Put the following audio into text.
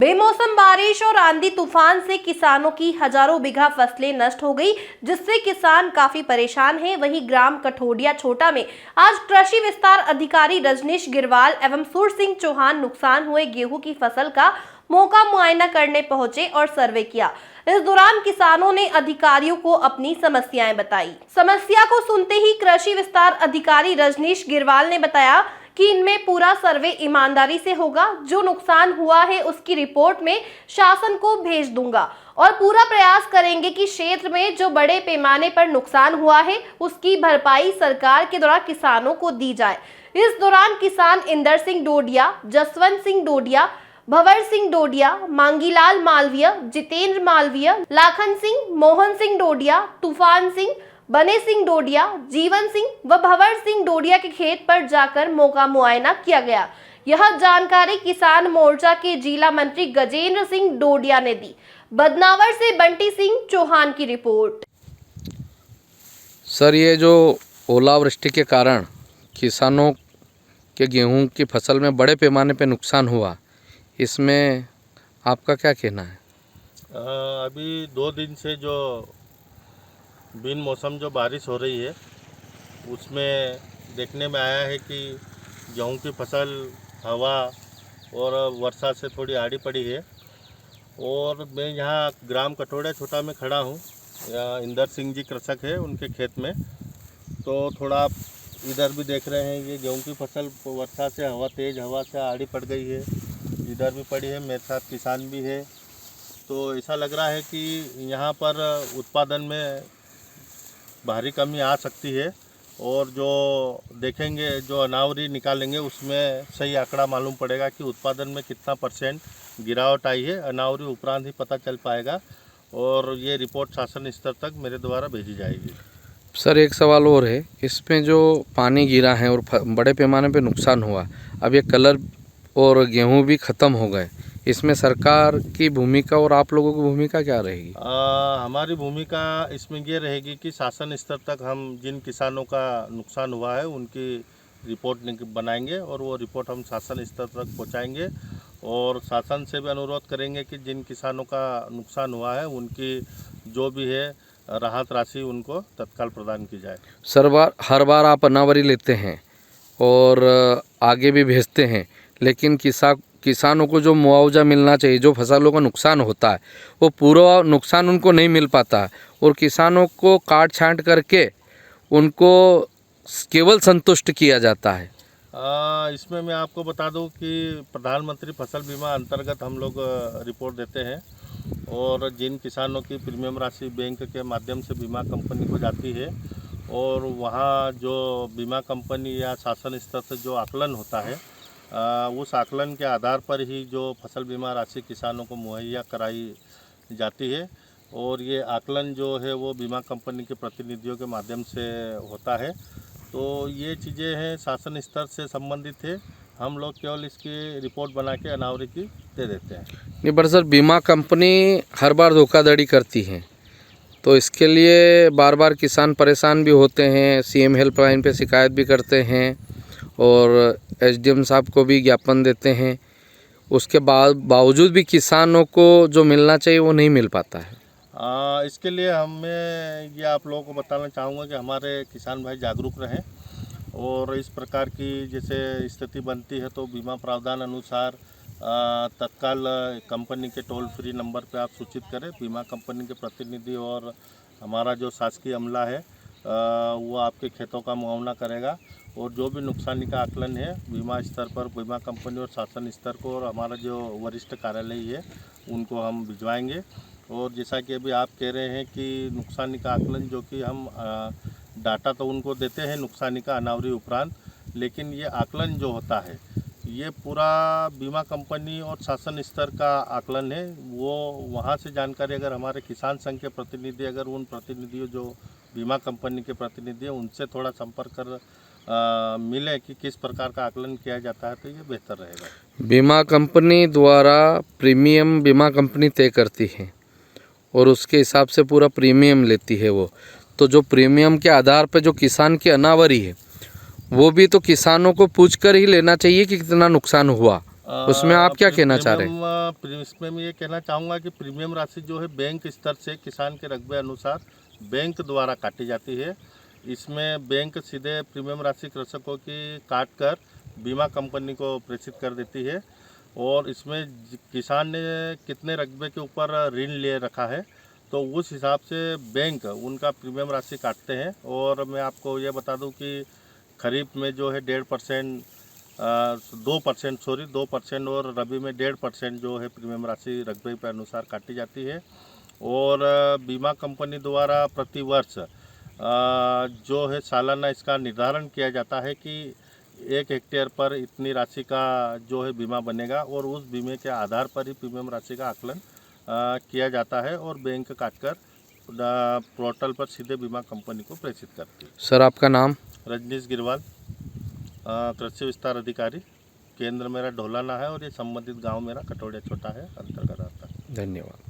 बेमौसम बारिश और आंधी तूफान से किसानों की हजारों बीघा फसलें नष्ट हो गई, जिससे किसान काफी परेशान हैं। वहीं ग्राम कठोडिया छोटा में आज कृषि विस्तार अधिकारी रजनीश गिरवाल एवं सूर सिंह चौहान नुकसान हुए गेहूं की फसल का मौका मुआयना करने पहुंचे और सर्वे किया। इस दौरान किसानों ने अधिकारियों को अपनी समस्याएं बताई। समस्या को सुनते ही कृषि विस्तार अधिकारी रजनीश गिरवाल ने बताया कि इनमें पूरा सर्वे ईमानदारी से होगा। जो नुकसान हुआ है उसकी रिपोर्ट में शासन को भेज दूंगा और पूरा प्रयास करेंगे कि क्षेत्र में जो बड़े पैमाने पर नुकसान हुआ है उसकी भरपाई सरकार के द्वारा किसानों को दी जाए। इस दौरान किसान इंदर सिंह डोडिया, जसवंत सिंह डोडिया, भंवर सिंह डोडिया, मांगीलाल मालवीय, जितेंद्र मालवीय, लाखन सिंह, मोहन सिंह डोडिया, तूफान सिंह, बने सिंह डोडिया, जीवन सिंह व भंवर सिंह डोडिया के खेत पर जाकर मौका मुआयना किया गया। यह जानकारी किसान मोर्चा के जिला मंत्री गजेंद्र सिंह डोडिया ने दी। बदनावर से बंटी सिंह चौहान की रिपोर्ट। सर, ये जो ओलावृष्टि के कारण किसानों के गेहूं की फसल में बड़े पैमाने पे नुकसान हुआ, इसमें आपका क्या कहना है? अभी 2 दिन से जो बिन मौसम जो बारिश हो रही है उसमें देखने में आया है कि गेहूं की फसल हवा और वर्षा से थोड़ी आड़ी पड़ी है। और मैं यहाँ ग्राम कठोडिया छोटा में खड़ा हूँ। इंदर सिंह जी कृषक है, उनके खेत में। तो थोड़ा आप इधर भी देख रहे हैं, ये गेहूं की फसल वर्षा से तेज़ हवा से आड़ी पड़ गई है। इधर भी पड़ी है, मेरे साथ किसान भी है। तो ऐसा लग रहा है कि यहाँ पर उत्पादन में भारी कमी आ सकती है। और जो देखेंगे, जो अनावरी निकालेंगे, उसमें सही आंकड़ा मालूम पड़ेगा कि उत्पादन में कितना % गिरावट आई है। अनावरी उपरांत ही पता चल पाएगा और ये रिपोर्ट शासन स्तर तक मेरे द्वारा भेजी जाएगी। सर, एक सवाल और है, इसमें जो पानी गिरा है और बड़े पैमाने पे नुकसान हुआ, अब ये कलर और गेहूं भी ख़त्म हो गए, इसमें सरकार की भूमिका और आप लोगों की भूमिका क्या रहेगी? हमारी भूमिका इसमें ये रहेगी कि शासन स्तर तक हम जिन किसानों का नुकसान हुआ है उनकी रिपोर्ट बनाएंगे और वो रिपोर्ट हम शासन स्तर तक पहुंचाएंगे। और शासन से भी अनुरोध करेंगे कि जिन किसानों का नुकसान हुआ है उनकी जो भी है राहत राशि उनको तत्काल प्रदान की जाए। हर बार आप अनावरी लेते हैं और आगे भी भेजते हैं, लेकिन किसानों को जो मुआवजा मिलना चाहिए, जो फसलों का नुकसान होता है, वो पूरा नुकसान उनको नहीं मिल पाता है और किसानों को काट छांट करके उनको केवल संतुष्ट किया जाता है। इसमें मैं आपको बता दूं कि प्रधानमंत्री फसल बीमा अंतर्गत हम लोग रिपोर्ट देते हैं और जिन किसानों की प्रीमियम राशि बैंक के माध्यम से बीमा कंपनी को जाती है और वहाँ जो बीमा कंपनी या शासन स्तर से जो आकलन होता है, उस आकलन के आधार पर ही जो फसल बीमा राशि किसानों को मुहैया कराई जाती है। और ये आकलन जो है वो बीमा कंपनी के प्रतिनिधियों के माध्यम से होता है। तो ये चीज़ें हैं, शासन स्तर से संबंधित है। हम लोग केवल इसकी रिपोर्ट बना के अनावरी की दे देते हैं। नहीं, पर सर, बीमा कंपनी हर बार धोखाधड़ी करती है, तो इसके लिए बार बार किसान परेशान भी होते हैं, CM हेल्पलाइन पे शिकायत भी करते हैं और SDM साहब को भी ज्ञापन देते हैं। उसके बावजूद भी किसानों को जो मिलना चाहिए वो नहीं मिल पाता है। इसके लिए हमें ये आप लोगों को बताना चाहूँगा कि हमारे किसान भाई जागरूक रहें और इस प्रकार की जैसे स्थिति बनती है तो बीमा प्रावधान अनुसार तत्काल कंपनी के टोल फ्री नंबर पे आप सूचित करें। बीमा कंपनी के प्रतिनिधि और हमारा जो शासकीय अमला है वो आपके खेतों का मुआवना करेगा और जो भी नुकसानी का आकलन है बीमा स्तर पर बीमा कंपनी और शासन स्तर को और हमारा जो वरिष्ठ कार्यालय है उनको हम भिजवाएंगे। और जैसा कि अभी आप कह रहे हैं कि नुकसानी का आकलन, जो कि हम डाटा तो उनको देते हैं नुकसानी का अनावरी उपरांत, लेकिन ये आकलन जो होता है ये पूरा बीमा कंपनी और शासन स्तर का आकलन है। वो वहाँ से जानकारी अगर हमारे किसान संघ के प्रतिनिधि, अगर उन प्रतिनिधियों जो बीमा कंपनी के प्रतिनिधि हैं उनसे थोड़ा संपर्क कर मिले कि किस प्रकार का आकलन किया जाता है तो ये बेहतर रहेगा। बीमा कंपनी द्वारा प्रीमियम बीमा कंपनी तय करती है और उसके हिसाब से पूरा प्रीमियम लेती है वो। तो जो प्रीमियम के आधार पर जो किसान की अनावरी है वो भी तो किसानों को पूछकर ही लेना चाहिए कि कितना नुकसान हुआ। उसमें आप क्या कहना चाह रहे हैं? इसमें मैं ये कहना चाहूँगा कि प्रीमियम राशि जो है बैंक स्तर से किसान के रकबे अनुसार बैंक द्वारा काटी जाती है। इसमें बैंक सीधे प्रीमियम राशि कृषकों की काट कर बीमा कंपनी को प्रेषित कर देती है और इसमें किसान ने कितने रकबे के ऊपर ऋण ले रखा है तो उस हिसाब से बैंक उनका प्रीमियम राशि काटते हैं। और मैं आपको ये बता दूं कि खरीफ में जो है 2% और रबी में 1.5% जो है प्रीमियम राशि रकबे के अनुसार काटी जाती है। और बीमा कंपनी द्वारा प्रति वर्ष जो है सालाना इसका निर्धारण किया जाता है कि 1 हेक्टेयर पर इतनी राशि का जो है बीमा बनेगा और उस बीमे के आधार पर ही प्रीमियम राशि का आकलन किया जाता है और बैंक काटकर पोर्टल पर सीधे बीमा कंपनी को प्रेषित करती है। सर आपका नाम? रजनीश गिरवाल, कृषि विस्तार अधिकारी। केंद्र मेरा ढोलाना है और ये संबंधित गांव मेरा कटोड़िया छोटा है, अंतर्गत आता है। धन्यवाद।